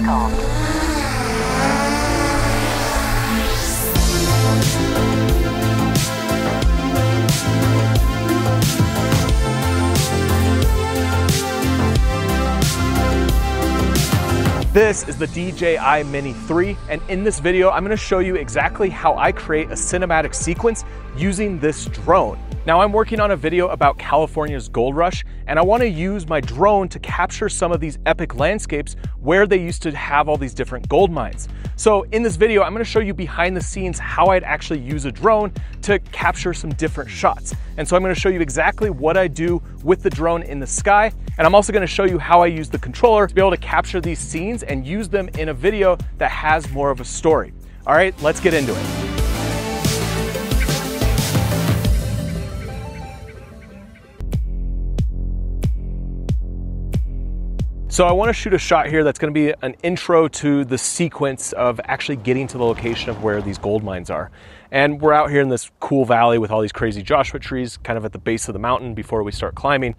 takeoff. This is the DJI Mini 3, and in this video, I'm gonna show you exactly how I create a cinematic sequence using this drone. Now, I'm working on a video about California's gold rush, and I wanna use my drone to capture some of these epic landscapes where they used to have all these different gold mines. So in this video, I'm gonna show you behind the scenes how I'd actually use a drone to capture some different shots. And so I'm gonna show you exactly what I do with the drone in the sky, and I'm also gonna show you how I use the controller to be able to capture these scenes and use them in a video that has more of a story. All right, let's get into it. So I want to shoot a shot here that's going to be an intro to the sequence of actually getting to the location of where these gold mines are. And we're out here in this cool valley with all these crazy Joshua trees kind of at the base of the mountain before we start climbing.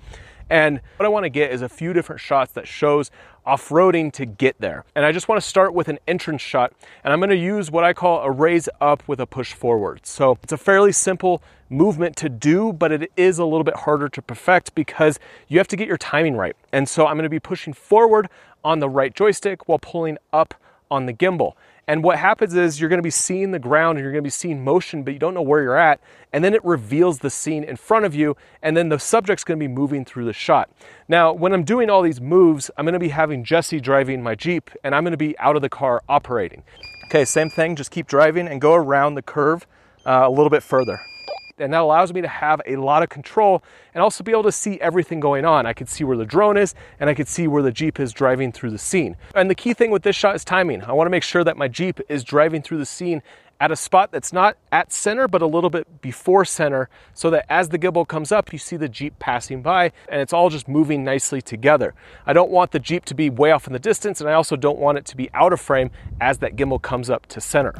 And what I want to get is a few different shots that shows off-roading to get there. And I just want to start with an entrance shot, and I'm going to use what I call a raise up with a push forward. So it's a fairly simple movement to do, but it is a little bit harder to perfect because you have to get your timing right. And so I'm going to be pushing forward on the right joystick while pulling up on the gimbal. And what happens is you're going to be seeing the ground and you're going to be seeing motion, but you don't know where you're at. And then it reveals the scene in front of you, and then the subject's going to be moving through the shot. Now, when I'm doing all these moves, I'm going to be having Jesse driving my Jeep, and I'm going to be out of the car operating. Okay, same thing, just keep driving and go around the curve a little bit further. And that allows me to have a lot of control and also be able to see everything going on. I could see where the drone is, and I could see where the Jeep is driving through the scene. And the key thing with this shot is timing. I want to make sure that my Jeep is driving through the scene at a spot that's not at center, but a little bit before center, so that as the gimbal comes up, you see the Jeep passing by, and it's all just moving nicely together. I don't want the Jeep to be way off in the distance, and I also don't want it to be out of frame as that gimbal comes up to center.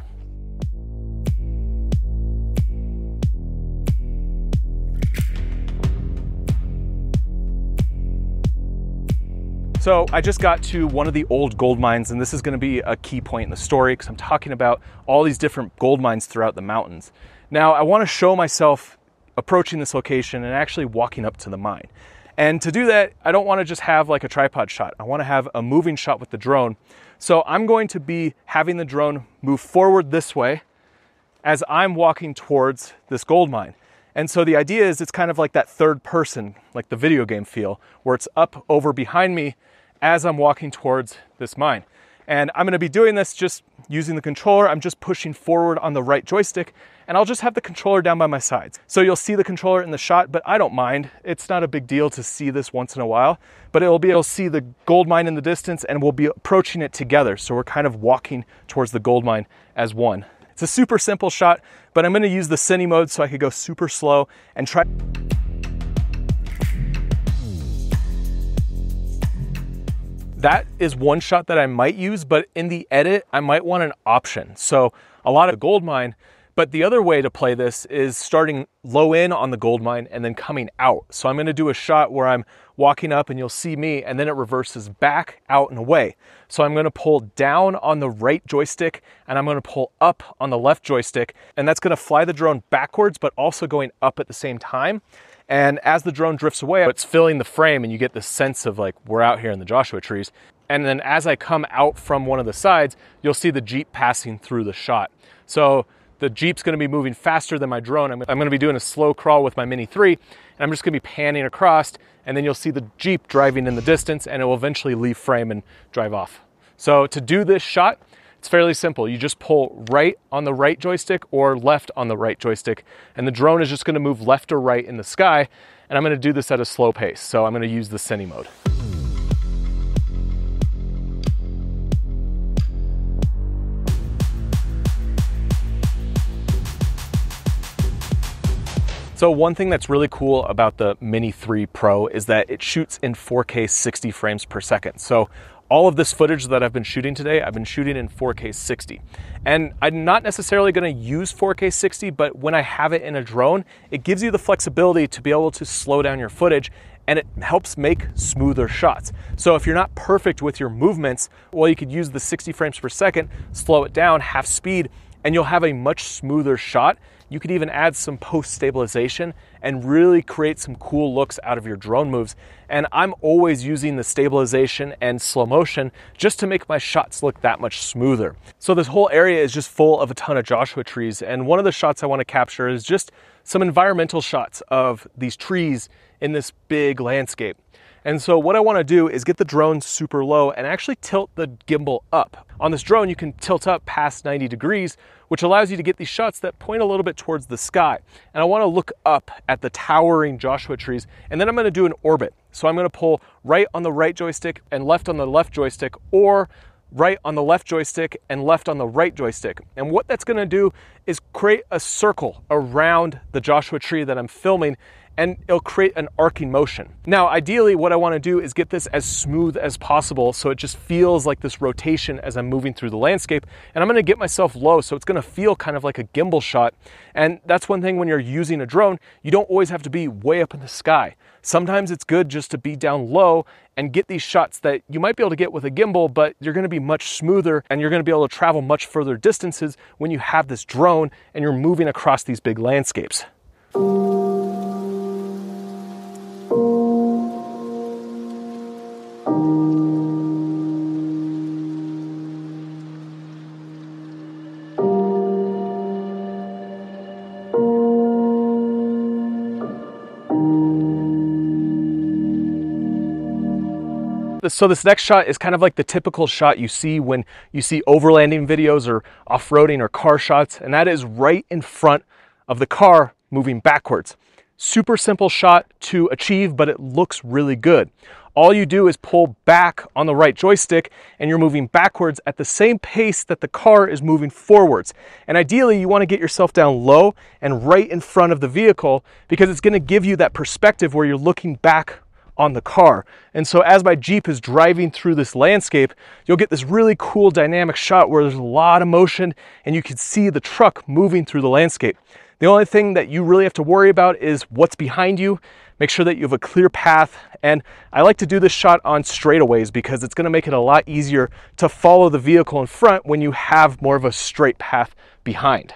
So I just got to one of the old gold mines, and this is going to be a key point in the story because I'm talking about all these different gold mines throughout the mountains. Now, I want to show myself approaching this location and actually walking up to the mine. And to do that, I don't want to just have like a tripod shot. I want to have a moving shot with the drone. So I'm going to be having the drone move forward this way as I'm walking towards this gold mine. And so the idea is it's kind of like that third person, like the video game feel, where it's up over behind me as I'm walking towards this mine. And I'm going to be doing this just using the controller. I'm just pushing forward on the right joystick, and I'll just have the controller down by my sides. So you'll see the controller in the shot, but I don't mind. It's not a big deal to see this once in a while, but you'll see the gold mine in the distance, and we'll be approaching it together. So we're kind of walking towards the gold mine as one. It's a super simple shot, but I'm going to use the cine mode so I could go super slow and try. That is one shot that I might use, but in the edit, I might want an option. So a lot of gold mine, but the other way to play this is starting low in on the gold mine and then coming out. So I'm going to do a shot where I'm walking up and you'll see me, and then it reverses back, out, and away. So I'm going to pull down on the right joystick and I'm going to pull up on the left joystick, and that's going to fly the drone backwards, but also going up at the same time. And as the drone drifts away, it's filling the frame and you get this sense of like, we're out here in the Joshua trees. And then as I come out from one of the sides, you'll see the Jeep passing through the shot. So the Jeep's going to be moving faster than my drone. I'm going to be doing a slow crawl with my Mini 3, and I'm just going to be panning across, and then you'll see the Jeep driving in the distance, and it will eventually leave frame and drive off. So to do this shot, it's fairly simple. You just pull right on the right joystick or left on the right joystick, and the drone is just going to move left or right in the sky, and I'm going to do this at a slow pace. So I'm going to use the cine mode. So one thing that's really cool about the Mini 3 Pro is that it shoots in 4K 60 frames per second. So all of this footage that I've been shooting today, I've been shooting in 4K 60. And I'm not necessarily gonna use 4K 60, but when I have it in a drone, it gives you the flexibility to be able to slow down your footage and it helps make smoother shots. So if you're not perfect with your movements, well, you could use the 60 frames per second, slow it down, half speed, and you'll have a much smoother shot. You could even add some post-stabilization and really create some cool looks out of your drone moves. And I'm always using the stabilization and slow motion just to make my shots look that much smoother. So this whole area is just full of a ton of Joshua trees. And one of the shots I want to capture is just some environmental shots of these trees in this big landscape. And so what I want to do is get the drone super low and actually tilt the gimbal up. On this drone, you can tilt up past 90 degrees, which allows you to get these shots that point a little bit towards the sky. And I want to look up at the towering Joshua trees, and then I'm going to do an orbit. So I'm going to pull right on the right joystick and left on the left joystick, or right on the left joystick and left on the right joystick. And what that's going to do is create a circle around the Joshua tree that I'm filming, and it'll create an arcing motion. Now, ideally, what I want to do is get this as smooth as possible so it just feels like this rotation as I'm moving through the landscape. And I'm going to get myself low so it's going to feel kind of like a gimbal shot. And that's one thing when you're using a drone, you don't always have to be way up in the sky. Sometimes it's good just to be down low and get these shots that you might be able to get with a gimbal, but you're going to be much smoother and you're going to be able to travel much further distances when you have this drone and you're moving across these big landscapes. So this next shot is kind of like the typical shot you see when you see overlanding videos or off-roading or car shots, and that is right in front of the car moving backwards. Super simple shot to achieve, but it looks really good. All you do is pull back on the right joystick and you're moving backwards at the same pace that the car is moving forwards. And ideally, you want to get yourself down low and right in front of the vehicle because it's going to give you that perspective where you're looking back on the car. And so as my Jeep is driving through this landscape, you'll get this really cool dynamic shot where there's a lot of motion and you can see the truck moving through the landscape. The only thing that you really have to worry about is what's behind you. Make sure that you have a clear path. And I like to do this shot on straightaways because it's going to make it a lot easier to follow the vehicle in front when you have more of a straight path behind.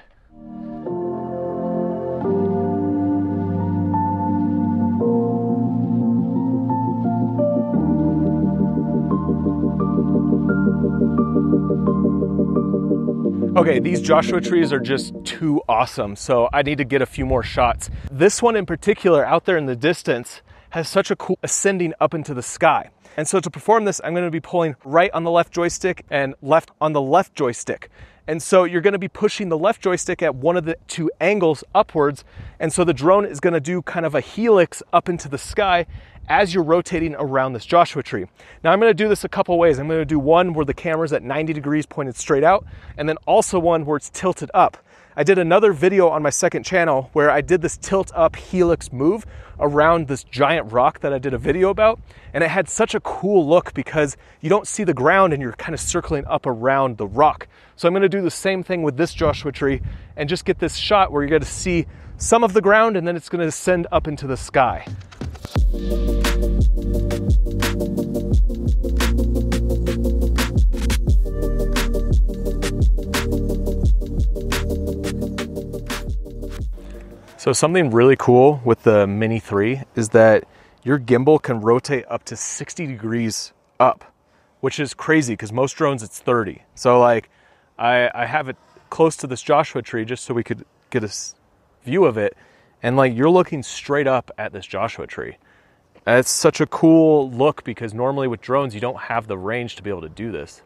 Okay, these Joshua trees are just too awesome, so I need to get a few more shots. This one in particular, out there in the distance, has such a cool ascending up into the sky. And so to perform this, I'm going to be pulling right on the left joystick and left on the left joystick. And so you're going to be pushing the left joystick at one of the two angles upwards. And so the drone is going to do kind of a helix up into the sky as you're rotating around this Joshua tree. Now I'm going to do this a couple ways. I'm going to do one where the camera's at 90 degrees pointed straight out, and then also one where it's tilted up. I did another video on my second channel where I did this tilt up helix move around this giant rock that I did a video about, and it had such a cool look because you don't see the ground and you're kind of circling up around the rock. So I'm going to do the same thing with this Joshua tree and just get this shot where you're going to see some of the ground and then it's going to ascend up into the sky. So something really cool with the Mini 3 is that your gimbal can rotate up to 60 degrees up, which is crazy because most drones it's 30. So like I have it close to this Joshua tree just so we could get a view of it, and like you're looking straight up at this Joshua tree. It's such a cool look because normally with drones you don't have the range to be able to do this.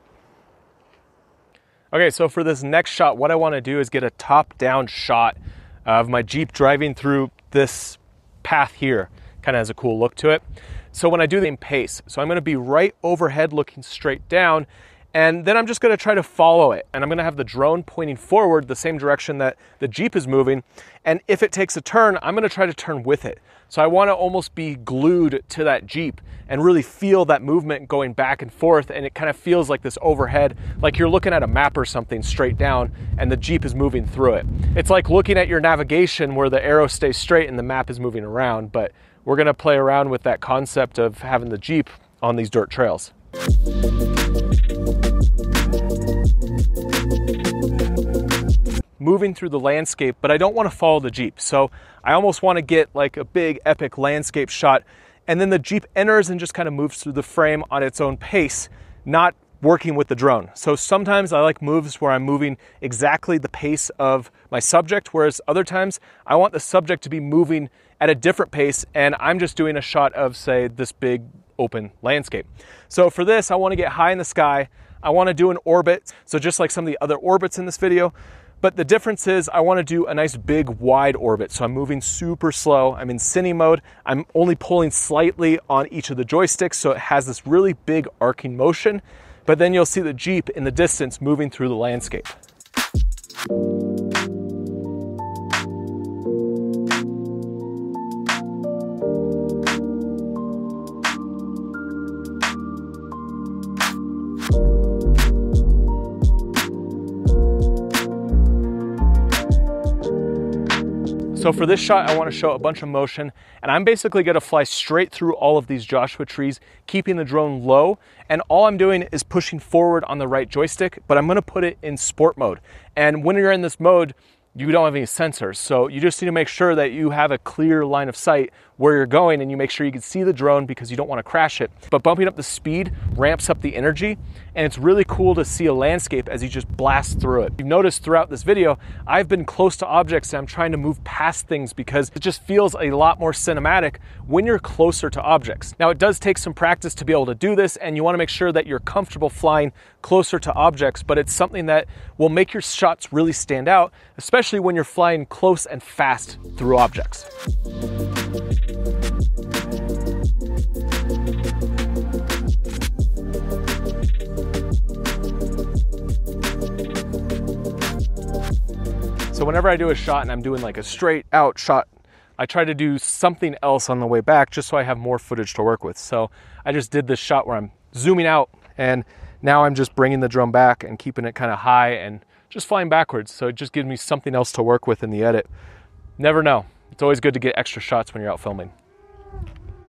Okay, so for this next shot, what I want to do is get a top-down shot of my Jeep driving through this path here. Kind of has a cool look to it. So when I do the pace, so I'm going to be right overhead looking straight down, and then I'm just going to try to follow it. And I'm going to have the drone pointing forward the same direction that the Jeep is moving. And if it takes a turn, I'm going to try to turn with it. So I want to almost be glued to that Jeep and really feel that movement going back and forth. And it kind of feels like this overhead, like you're looking at a map or something straight down and the Jeep is moving through it. It's like looking at your navigation where the arrow stays straight and the map is moving around, but we're gonna play around with that concept of having the Jeep on these dirt trails. Moving through the landscape, but I don't want to follow the Jeep. So I almost want to get like a big epic landscape shot, and then the Jeep enters and just kind of moves through the frame on its own pace, not working with the drone. So sometimes I like moves where I'm moving exactly the pace of my subject, whereas other times I want the subject to be moving at a different pace, and I'm just doing a shot of, say, this big open landscape. So for this, I want to get high in the sky. I want to do an orbit, so just like some of the other orbits in this video. But the difference is I want to do a nice big wide orbit. So I'm moving super slow. I'm in cine mode. I'm only pulling slightly on each of the joysticks, so it has this really big arcing motion. But then you'll see the Jeep in the distance moving through the landscape. So for this shot, I want to show a bunch of motion, and I'm basically going to fly straight through all of these Joshua trees, keeping the drone low, and all I'm doing is pushing forward on the right joystick, but I'm going to put it in sport mode. And when you're in this mode, you don't have any sensors, so you just need to make sure that you have a clear line of sight where you're going, and you make sure you can see the drone because you don't want to crash it. But bumping up the speed ramps up the energy, and it's really cool to see a landscape as you just blast through it. You've noticed throughout this video, I've been close to objects and I'm trying to move past things because it just feels a lot more cinematic when you're closer to objects. Now, it does take some practice to be able to do this, and you want to make sure that you're comfortable flying closer to objects, but it's something that will make your shots really stand out, especially when you're flying close and fast through objects. So whenever I do a shot and I'm doing like a straight out shot, I try to do something else on the way back just so I have more footage to work with. So I just did this shot where I'm zooming out, and now I'm just bringing the drone back and keeping it kind of high and just flying backwards. So it just gives me something else to work with in the edit. Never know. It's always good to get extra shots when you're out filming.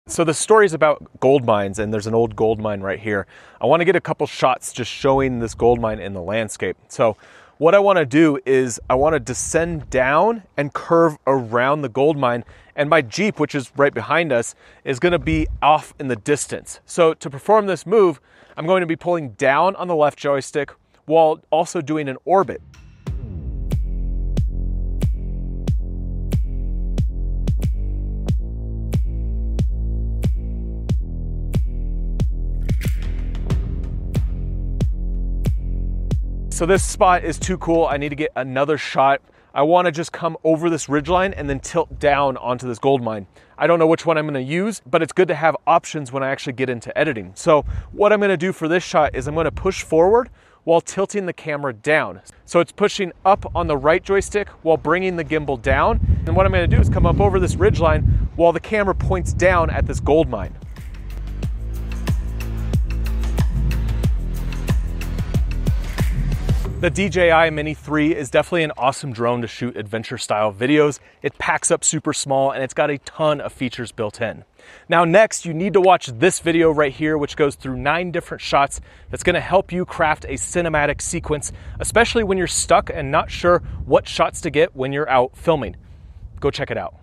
So the story is about gold mines, and there's an old gold mine right here. I want to get a couple shots just showing this gold mine in the landscape. So what I want to do is I want to descend down and curve around the gold mine, and my Jeep, which is right behind us, is going to be off in the distance. So to perform this move, I'm going to be pulling down on the left joystick while also doing an orbit. So this spot is too cool. I need to get another shot. I want to just come over this ridgeline and then tilt down onto this gold mine. I don't know which one I'm going to use, but it's good to have options when I actually get into editing. So what I'm going to do for this shot is I'm going to push forward while tilting the camera down. So it's pushing up on the right joystick while bringing the gimbal down. And what I'm going to do is come up over this ridgeline while the camera points down at this gold mine. The DJI Mini 3 is definitely an awesome drone to shoot adventure style videos. It packs up super small and it's got a ton of features built in. Now next, you need to watch this video right here, which goes through 9 different shots that's gonna help you craft a cinematic sequence, especially when you're stuck and not sure what shots to get when you're out filming. Go check it out.